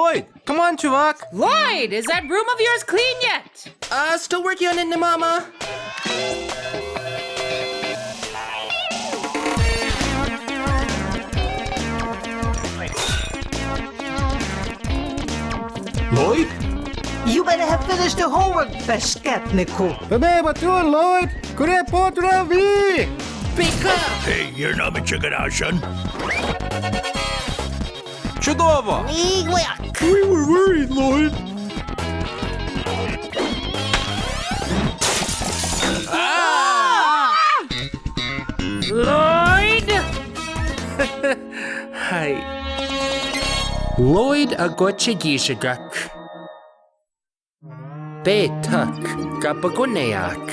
Lloyd, come on, chuvak. Lloyd, is that room of yours clean yet? Still working on it, ni mama. Lloyd? You better have finished the homework, Beshketniku. Bebe, yun, Lloyd? Kure po travi! Hey, you're not my chicken Ashan. Чудово! Miigwech. We were worried, Lloyd. Lloyd! Hi. Lloyd Agwaji-giizhigak. Betag, Gaa-bagoneyaag.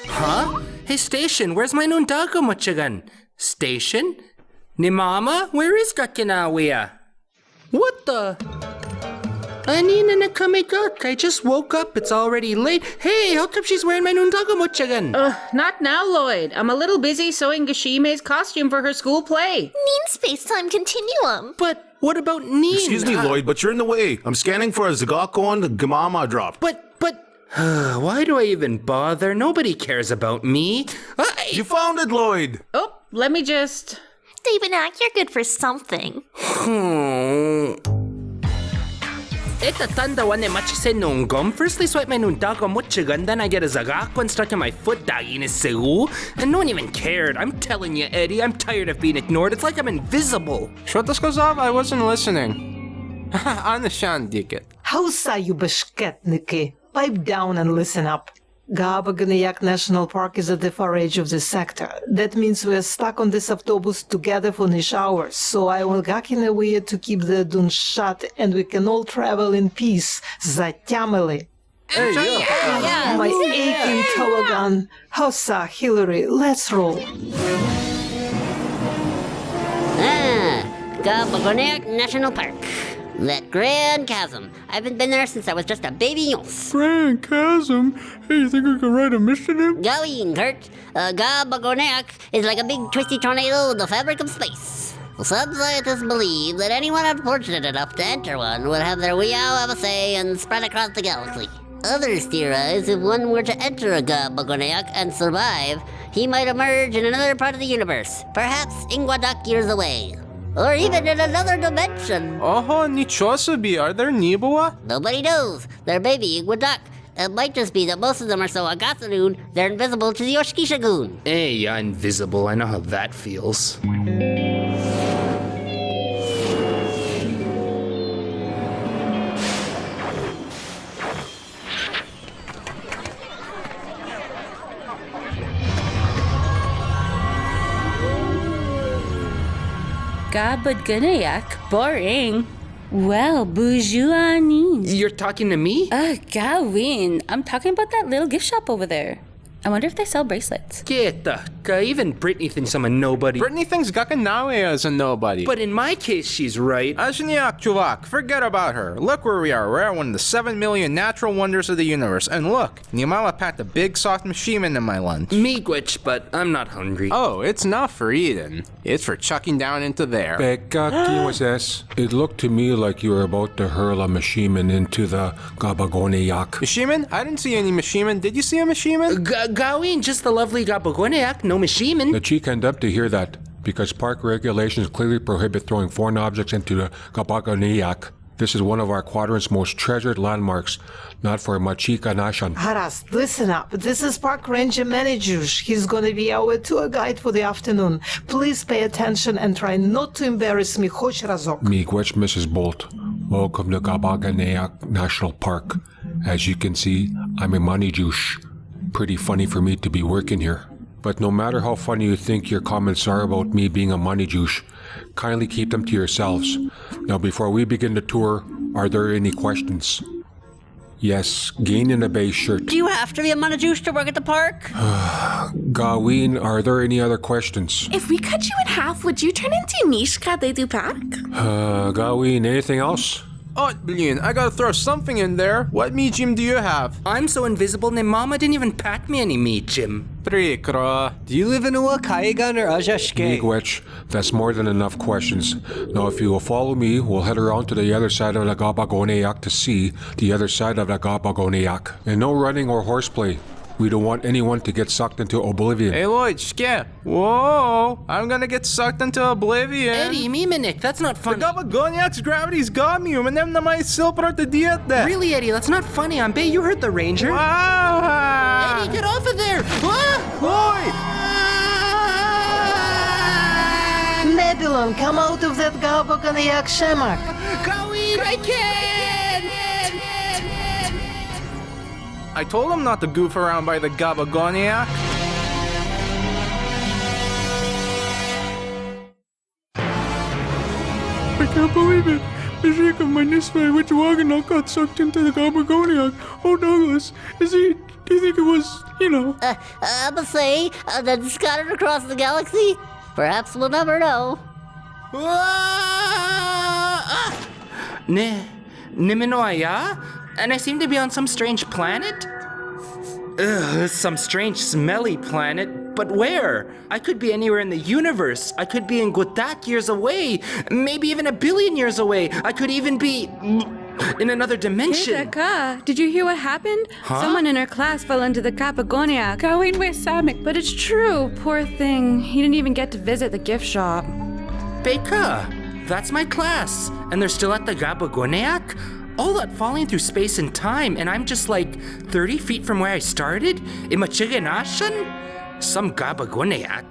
Huh? Hey, Station, where's my nundago muchagan? Station? Ni mama, where is Gaa-bagoneyaag? What the? Anina na kamigak. I just woke up. It's already late. Hey, how come she's wearing my nundago muchagan? Not now, Lloyd. I'm a little busy sewing Gichi-miigwech's costume for her school play. Mean space-time continuum. But what about Neen? Excuse me, Lloyd, but you're in the way. I'm scanning for a Zagakon Gamama drop. But, why do I even bother? Nobody cares about me. You found it, Lloyd! Oh, let me just... David Ack, you're good for something. Ita tanda wane machise nungom. Firstly swipe my nundago muchagan, then I get a zagakon stuck in my foot dagin is segu. And no one even cared. I'm telling you, Eddie, I'm tired of being ignored. It's like I'm invisible. Что ты сказал? I wasn't listening. Understand, Dicket. Howsa, you Beshketniki? Pipe down and listen up. Gaa-bagoneyaag National Park is at the far edge of the sector. That means we're stuck on this autobus together for niche hours, so I will gak in a way to keep the dun shut and we can all travel in peace. Zatyamili. My aching Tologan. Howsa, Hillary, let's roll. Gaa-bagoneyaag National Park. That grand chasm. I haven't been there since I was just a baby yos. Grand chasm? Hey, you think I could write a mission in? Going, Kurt. Gaa-bagoneyaag is like a big twisty tornado in the fabric of space. Some scientists believe that anyone unfortunate enough to enter one would have their weow have a say and spread across the galaxy. Others theorize if one were to enter a Gaa-bagoneyaag and survive, he might emerge in another part of the universe, perhaps Ingwadak years away. Or even in another dimension. Oh, nicho sabi. Are there Nibawa? Nobody knows. They're baby Ingwadak. It might just be that most of them are so agasanoon, they're invisible to the Oshkishagoon. Hey, yeah, invisible. I know how that feels. Gaa-bagoneyaag? Boring. Well, bourgeoisie. You're talking to me? Gawin. I'm talking about that little gift shop over there. I wonder if they sell bracelets. Kieta. Even Brittany thinks I'm a nobody. Brittany thinks Gaa-bagoneyaag is a nobody. But in my case, she's right. Ajniak, chuvak, forget about her. Look where we are. We're at one of the 7 million natural wonders of the universe. And look, Nimala packed a big soft machine in my lunch. Miigwech, but I'm not hungry. Oh, it's not for eating. It's for chucking down into there. Betag, it looked to me like you were about to hurl a machineman into the Gaa-bagoneyaag. Machineman? I didn't see any machineman. Did you see a machineman? Gawin, just the lovely Gaa-bagoneyaag, no machineman. The cheek end up to hear that, because park regulations clearly prohibit throwing foreign objects into the Gaa-bagoneyaag. This is one of our quadrant's most treasured landmarks, not for Machika Nashan. Haras, listen up. This is Park Ranger Manager. He's gonna be our tour guide for the afternoon. Please pay attention and try not to embarrass me, Hoch Razok. Miigwech, Mrs. Bolt. Welcome to Gaa-bagoneyaag National Park. As you can see, I'm a money juice. Pretty funny for me to be working here. But no matter how funny you think your comments are about me being a money juice, kindly keep them to yourselves. Now before we begin the tour, are there any questions? Yes, gain in a base shirt. Do you have to be a monojuice to work at the park? Gawin, are there any other questions? If we cut you in half, would you turn into Mishka de du Park? Gawin, anything else? Oh, blin, I gotta throw something in there. What medium do you have? I'm so invisible, my mama didn't even pack me any meat, Jim. Prikro. Do you live in Kaigan or Ajashke? Miigwech, that's more than enough questions. Now, if you will follow me, we'll head around to the other side of the Gaa-bagoneyaag to see the other side of the Gaa-bagoneyaag. And no running or horseplay. We don't want anyone to get sucked into oblivion. Hey, Lloyd, skip. Whoa, I'm gonna get sucked into oblivion. Eddie, Miminik, that's not The funny. Gaa-bagoneyaag's gravity's got me, and then my silprat the diet there. Really, Eddie, that's not funny. I'm Bay, you heard the ranger. Wow. Eddie, get off of there! Lloyd! Nebulon, come out of that Gaa-bagoneyaag shamak. Going, I can't! I told him not to goof around by the Gaa-bagoneyaag. I can't believe it. The Sheik of my Nisve Ojibwe got sucked into the Gaa-bagoneyaag. Oh, Douglas, do you think it was, I'ma say, then scattered across the galaxy? Perhaps we'll never know. Niminoya? And I seem to be on some strange planet? Ugh, some strange smelly planet. But where? I could be anywhere in the universe. I could be in Gotak years away. Maybe even 1 billion years away. I could even be in another dimension. Hey, Daka, did you hear what happened? Huh? Someone in our class fell into the Gaa-bagoneyaag. But it's true. Poor thing. He didn't even get to visit the gift shop. Beka, that's my class. And they're still at the Gaa-bagoneyaag? All that falling through space and time, and I'm just like 30 feet from where I started? In Machiganashan? Some Gaa-bagoneyaag.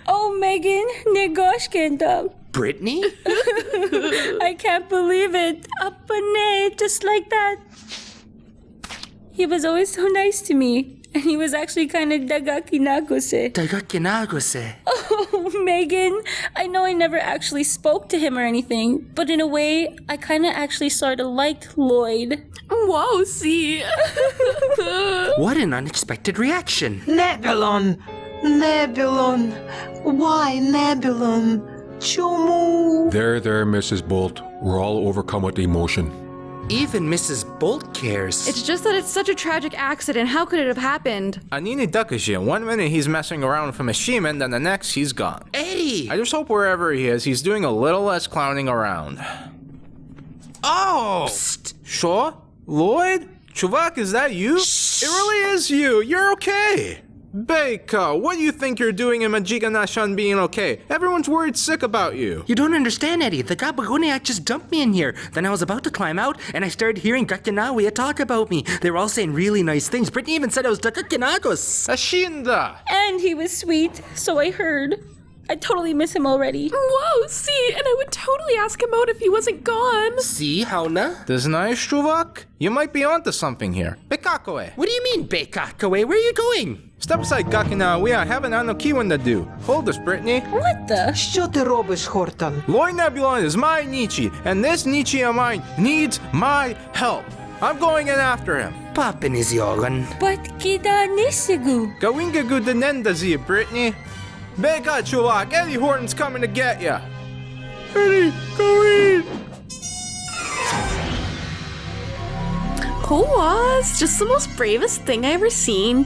Oh, Megan, negoshkendam. Brittany? I can't believe it. Apane, just like that. He was always so nice to me. And he was actually kind of dagakinagose. Dagakinagose. Oh, Megan, I know I never actually spoke to him or anything, but in a way, I kind of actually sort of liked Lloyd. Whoa, see. What an unexpected reaction. Nebulon! Nebulon! Why Nebulon? Chumu! There, Mrs. Bolt. We're all overcome with emotion. Even Mrs. Bolt cares. It's just that it's such a tragic accident. How could it have happened? Anini Dakaji, 1 minute he's messing around with a machine, and then the next he's gone. Eddie! I just hope wherever he is, he's doing a little less clowning around. Oh! Psst. Sure? Lloyd? Chuvak, is that you? Shh. It really is you. You're okay. Beka, what do you think you're doing in Majiganashan being okay? Everyone's worried sick about you. You don't understand, Eddie. The Gaa-bagoneyaag just dumped me in here. Then I was about to climb out, and I started hearing Gakinawea talk about me. They were all saying really nice things. Brittany even said I was Dakakinagos. Ashinda! And he was sweet, so I heard. I totally miss him already. Whoa, see, and I would totally ask him out if he wasn't gone. See, Hauna? This nice, Chuvak? You might be onto something here. Bekakoe! What do you mean, Bekakawe? Where are you going? Step aside, Gakina. We have an Anokiwan to do. Hold this, Brittany. What the? Що ти робиш, Хортон? Lloyd Nebulon is my Nietzsche, and this Nietzsche of mine needs my help. I'm going in after him. Papin is yogan. But kita nisigu. Gawinga gudanendazi, Brittany. Beka, Chuvak. Eddie Horton's coming to get ya. Eddie, go in! Who was? Just the most bravest thing I ever seen.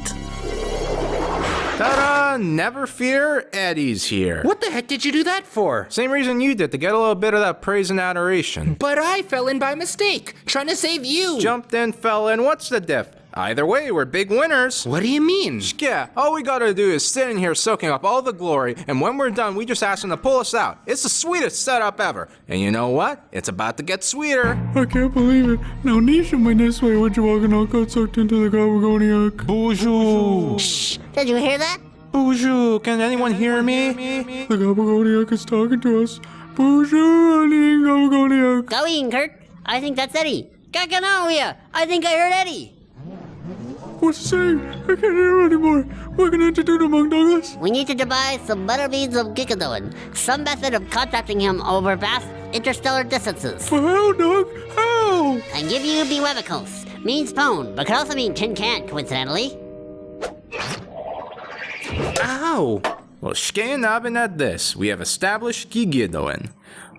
Ta-da! Never fear, Eddie's here. What the heck did you do that for? Same reason you did, to get a little bit of that praise and adoration. But I fell in by mistake, trying to save you. Jumped in, fell in, what's the diff? Either way, we're big winners. What do you mean? Yeah, all we gotta do is sit in here soaking up all the glory, and when we're done, we just ask them to pull us out. It's the sweetest setup ever. And you know what? It's about to get sweeter. I can't believe it. Now Nisha my Nisve Ojibwe got sucked into the Gaa-bagoneyaag. Bonjour. Shh! Did you hear that? Bonjour. Can anyone hear me? The Gaa-bagoneyaag is talking to us. Bonjour, Gaa-bagoneyaag. Going, Kurt. I think that's Eddie. Gakanawea! I think I heard Eddie. What's he saying? I can't hear him anymore. We're gonna have to do among Douglas. We need to devise some better means of Gikadoan. Some method of contacting him over vast interstellar distances. Well, how, Doug? How? And give you Bewebicos. Means phone, but could also mean tin can, coincidentally. Ow! Well, Shkein Abin at this. We have established Gigidoin.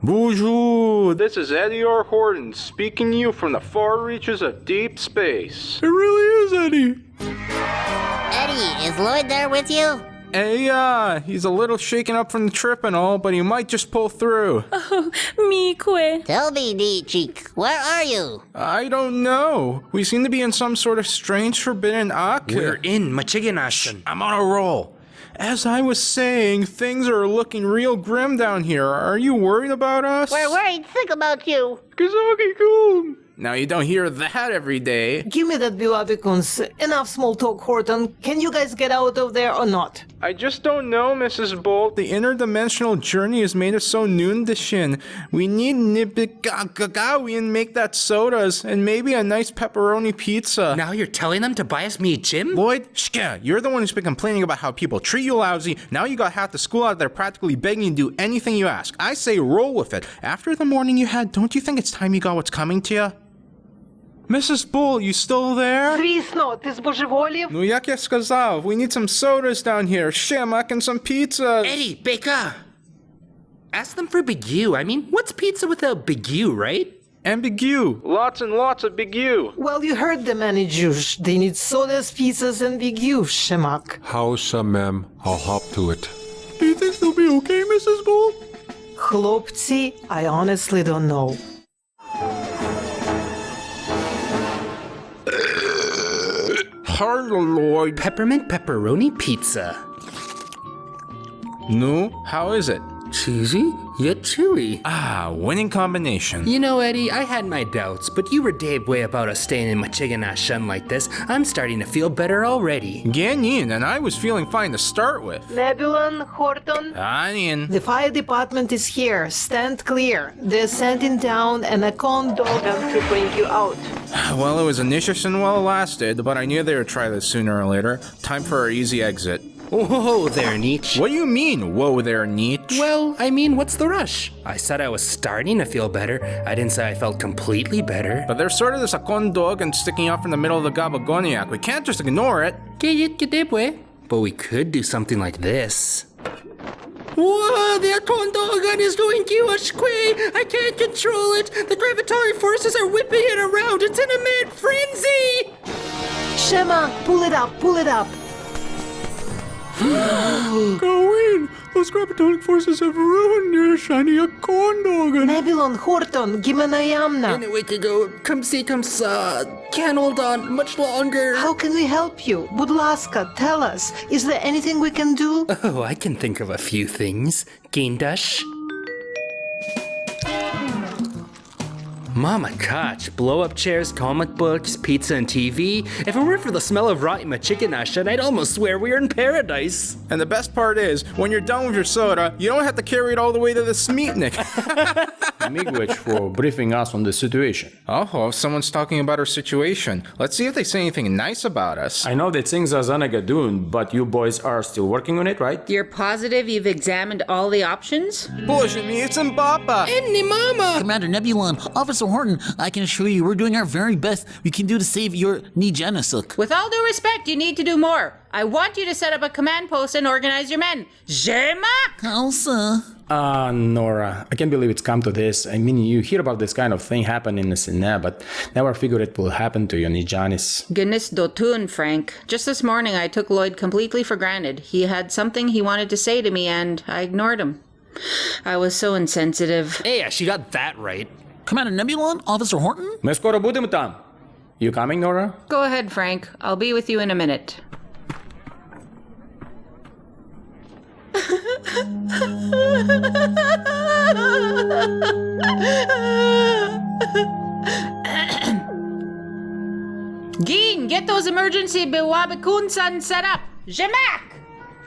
Bonjour, this is Eddie R. Horton speaking to you from the far reaches of deep space. It really is Eddie. Eddie, is Lloyd there with you? Hey, he's a little shaken up from the trip and all, but he might just pull through. Oh, miigwech. Tell me, Cheek, where are you? I don't know. We seem to be in some sort of strange forbidden ark. We're in Gichi-miigwech. I'm on a roll. As I was saying, things are looking real grim down here. Are you worried about us? We're worried sick about you. Kazaki-kun. Now, you don't hear that every day. Give me that biwabikuns. Enough small talk, Horton. Can you guys get out of there or not? I just don't know, Mrs. Bolt. The interdimensional journey has made us so noondishin. We need nibigagawi and make that sodas, and maybe a nice pepperoni pizza. Now you're telling them to buy us me gym? Lloyd, shka, you're the one who's been complaining about how people treat you lousy. Now you got half the school out there practically begging you to do anything you ask. I say roll with it. After the morning you had, don't you think it's time you got what's coming to you? Mrs. Bull, you still there? Звісно, ти збожеволів? Ну як я сказав, we need some sodas down here, shemak and some pizzas. Eddie, Baker! Ask them for bigu. I mean, what's pizza without bigu, right? And bigu. Lots and lots of bigu. Well, you heard the manager. They need sodas, pizzas, and bigu, Shemak. How's ma'am? I'll hop to it. Do you think they'll be okay, Mrs. Bull? Хлопці, I honestly don't know. Hello, Lloyd. Peppermint pepperoni pizza. No, how is it? Cheesy, yet chewy. Ah, winning combination. You know, Eddie, I had my doubts, but you were dead way about us staying in Gichi-miigwech like this. I'm starting to feel better already. Ganyin, and I was feeling fine to start with. Nebulon, Horton. Onion. The fire department is here. Stand clear. They're sending down an Akon dog to bring you out. Well, it was initiation while it lasted, but I knew they would try this sooner or later. Time for our easy exit. Whoa there, Nietzsche. What do you mean, whoa there, Nietzsche? Well, I mean, what's the rush? I said I was starting to feel better. I didn't say I felt completely better. But there's sort of this Akon dog and sticking up from the middle of the Gaa-bagoneyaag. We can't just ignore it. But we could do something like this. Whoa, the Akon dog is going Gichi-miigwech. I can't control it. The gravitatory forces are whipping it around. It's in a mad frenzy. Shemak, pull it up, pull it up. Go in! Those gravitational forces have ruined your shiny Akon dog. Nebulon, Horton, Gimanayamna. Anyway to go. Come see, come saw. Can't hold on much longer. How can we help you? Budlaska, tell us. Is there anything we can do? Oh, I can think of a few things. Gindash. Mama Koch, blow-up chairs, comic books, pizza and TV. If it weren't for the smell of rotten Gichi-miigwech, I'd almost swear we were in paradise. And the best part is, when you're done with your soda, you don't have to carry it all the way to the Smeatnik. Miigwech for briefing us on the situation. Oh, someone's talking about our situation. Let's see if they say anything nice about us. I know that things are zanagadun, but you boys are still working on it, right? You're positive you've examined all the options? Bullshit me, it's Mbappa. Any mama! Commander Nebulon, Officer Horton, I can assure you we're doing our very best we can do to save your Nijanasuk. With all due respect, you need to do more. I want you to set up a command post and organize your men. Jemak! Elsa. Nora, I can't believe it's come to this. I mean, you hear about this kind of thing happening in the Sine, but never figured it will happen to your Nijanis. Ganis dotun, Frank. Just this morning I took Lloyd completely for granted. He had something he wanted to say to me and I ignored him. I was so insensitive. Yeah, she got that right. Commander Nebulon, Officer Horton? Ми скоро будемо там. You coming, Nora? Go ahead, Frank. I'll be with you in a minute. Geen, get those emergency biwabikun-san set up. Jemak!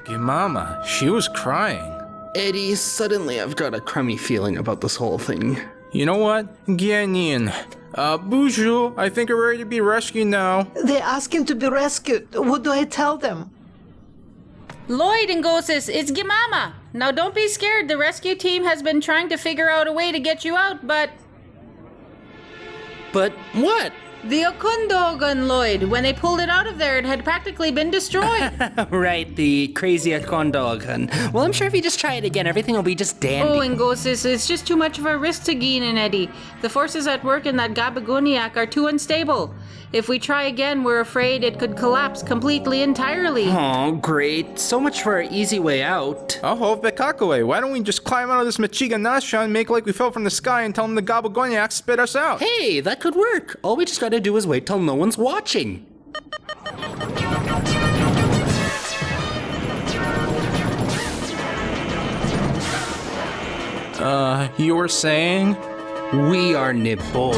Mama, she was crying. Eddie, suddenly I've got a crummy feeling about this whole thing. You know what? Gianyin. Bonjour, I think we're ready to be rescued now. They're asking to be rescued. What do I tell them? Lloyd and Gosis, it's Gimama. Now don't be scared. The rescue team has been trying to figure out a way to get you out, but... But what? The Okondogan, Lloyd. When they pulled it out of there, it had practically been destroyed. Right, the crazy Akondogan. Well, I'm sure if you just try it again, everything will be just dandy. Oh, Ngosis, it's just too much of a risk to Geen and Eddie. The forces at work in that Gaa-bagoneyaag are too unstable. If we try again, we're afraid it could collapse completely entirely. Oh, great. So much for our easy way out. Oh, Bekakawe, why don't we just climb out of this Machiga Nasha and make like we fell from the sky and tell them the Gaa-bagoneyaag spit us out? Hey, that could work. All we just gotta do is wait till no one's watching. You were saying? We are Nibble.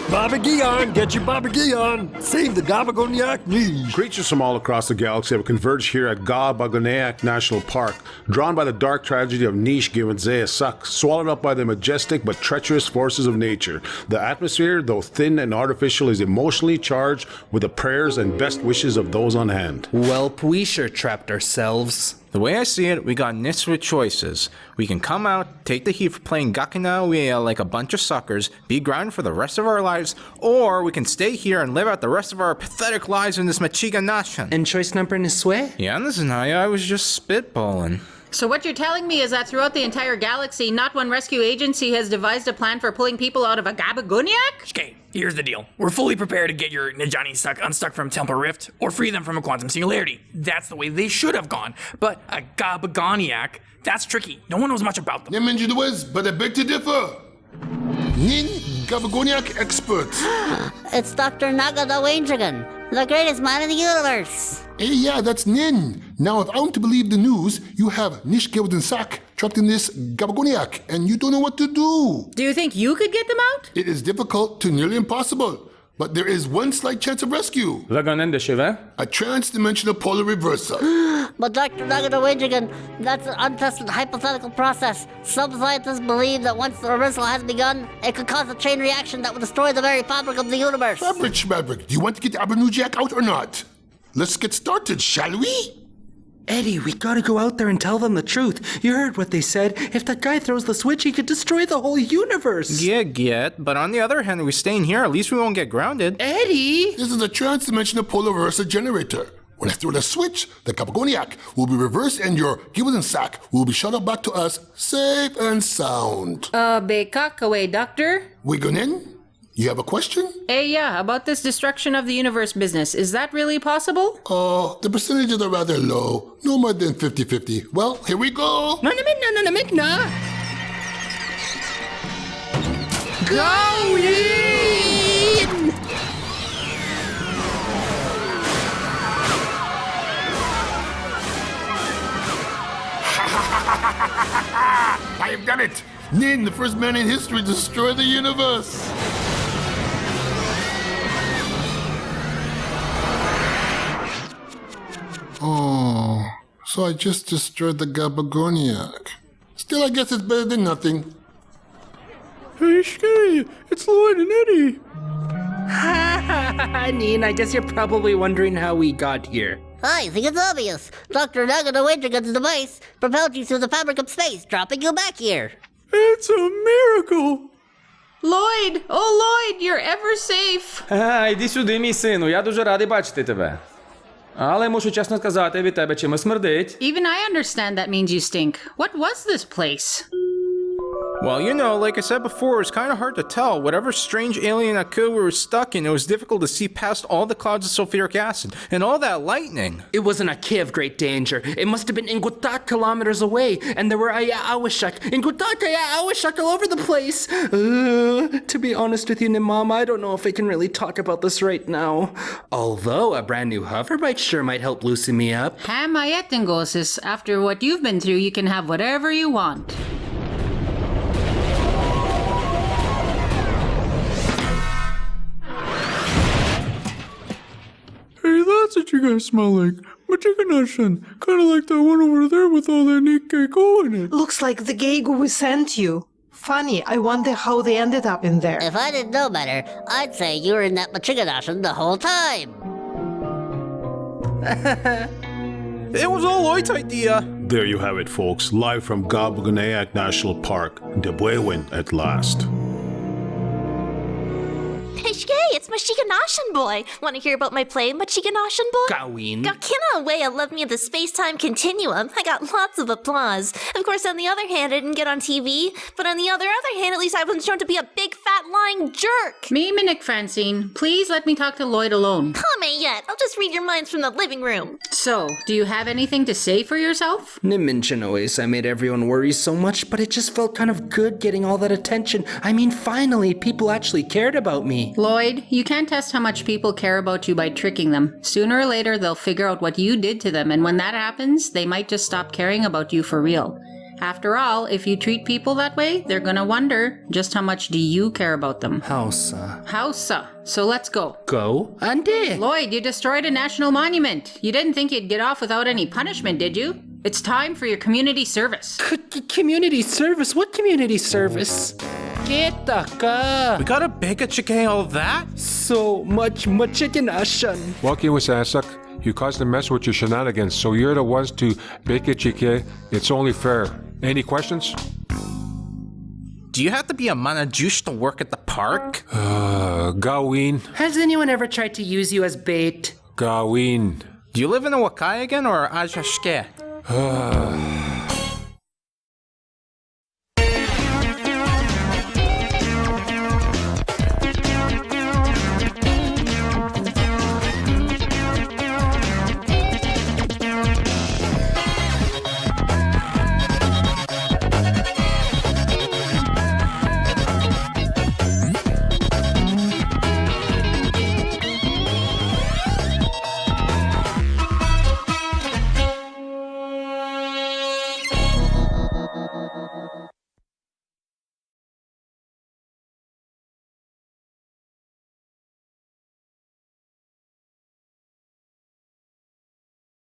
Gaa-bagoneyaag, get your gaa-bagoneyaag. Save the Gaa-bagoneyaag niche. Creatures from all across the galaxy have converged here at Gaa-bagoneyaag National Park, drawn by the dark tragedy of Gichi-miigwech, swallowed up by the majestic but treacherous forces of nature. The atmosphere, though thin and artificial, is emotionally charged with the prayers and best wishes of those on hand. Welp, we sure trapped ourselves. The way I see it, we got Niswa choices. We can come out, take the heat for playing Gaa-bagoneyaag like a bunch of suckers, be grounded for the rest of our lives, or we can stay here and live out the rest of our pathetic lives in this Machiga Nashan. And choice number Niswe? Yeah, this is Naya. I was just spitballing. So what you're telling me is that throughout the entire galaxy, not one rescue agency has devised a plan for pulling people out of a Gaa-bagoneyaag? Okay, here's the deal. We're fully prepared to get your Najani unstuck from Temple Rift or free them from a quantum singularity. That's the way they should have gone. But a Gaa-bagoneyaag, that's tricky. No one knows much about them. But I beg to differ. Nin Gaa-bagoneyaag expert. It's Dr. Agwaji-giizhigak, the greatest man in the universe. Hey, yeah, that's Nin. Now, if I'm to believe the news, you have Gichi-miigwech trapped in this Gaa-bagoneyaag, and you don't know what to do. Do you think you could get them out? It is difficult to nearly impossible, but there is one slight chance of rescue. A trans-dimensional polar reversal. But Dr. Agwaji-giizhigak, that's an untested hypothetical process. Some scientists believe that once the reversal has begun, it could cause a chain reaction that will destroy the very fabric of the universe. Fabric. Do you want to get Gaa-bagoneyaag out or not? Let's get started, shall we? Eddie, we gotta go out there and tell them the truth. You heard what they said. If that guy throws the switch, he could destroy the whole universe. Yeah, but on the other hand, we're staying here. At least we won't get grounded. Eddie! This is a trans-dimensional polar reversal generator. When I throw the switch, the Gaa-bagoneyaag will be reversed and your Gichi-miigwech will be shuttled back to us safe and sound. Bekakawe, Doctor? Wigonin, you have a question? Yeah, about this destruction of the universe business. Is that really possible? The percentages are rather low. No more than 50-50. Well, here we go. No. Go in! I have done it! Nin, the first man in history to destroy the universe! Oh, so I just destroyed the Gaa-bagoneyaag. Still, I guess it's better than nothing. Hey, Skye, it's Lloyd and Eddie. Nin, I guess you're probably wondering how we got here. I think it's obvious. Dr. Agwaji-giizhigak's device propelled you through the fabric of space, dropping you back here. It's a miracle. Lloyd! Oh, Lloyd, you're ever safe. Іди сюди, мій сину, я дуже радий бачити тебе. Але мушу чесно сказати, від тебе чимось смердить. Even I understand that means you stink. What was this place? Well, like I said before, it was kind of hard to tell. Whatever strange alien Aku we were stuck in, it was difficult to see past all the clouds of sulfuric acid and all that lightning. It wasn't a Aki of great danger. It must have been Ngutak kilometers away, and there were Ngutak all over the place. To be honest with you, Nimama, I don't know if I can really talk about this right now. Although a brand new hoverbike sure might help loosen me up. Hamayet Ngosis, after what you've been through, you can have whatever you want. Hey, that's what you guys smell like. Machiga Nashan. Kind of like that one over there with all that neat Keiko in it. Looks like the Geigo we sent you. Funny, I wonder how they ended up in there. If I didn't know better, I'd say you were in that Machiga Nashan the whole time. It was all Lloyd's idea. There you have it, folks. Live from Gaa-bagoneyaag National Park. Debuewin at last. Hey, Shkay, it's Mashiganashan boy. Want to hear about my play, Mashiganashan boy? Gawin. Gakina away, I love me of the space-time continuum. I got lots of applause. Of course, on the other hand, I didn't get on TV. But on the other hand, at least I wasn't shown to be a big, fat, lying jerk. Me, Minnick Francine. Please let me talk to Lloyd alone. Come yet. I'll just read your minds from the living room. So, do you have anything to say for yourself? Niminchinois, I made everyone worry so much, but it just felt kind of good getting all that attention. I mean, finally, people actually cared about me. Lloyd, you can't test how much people care about you by tricking them. Sooner or later, they'll figure out what you did to them, and when that happens, they might just stop caring about you for real. After all, if you treat people that way, they're gonna wonder, just how much do you care about them? Hausa. So let's go. Go? Ande. Lloyd, you destroyed a national monument. You didn't think you'd get off without any punishment, did you? It's time for your community service. Community service? What community service? Ketaka. We gotta beg a chicken all that? So much Mashiganashan. Wakiwasasak, you caused a mess with your shenanigans, so you're the ones to bake it, chike. It's only fair. Any questions? Do you have to be a manajush to work at the park? Gawin. Has anyone ever tried to use you as bait? Gawin. Do you live in a Wakai again or Ajashke?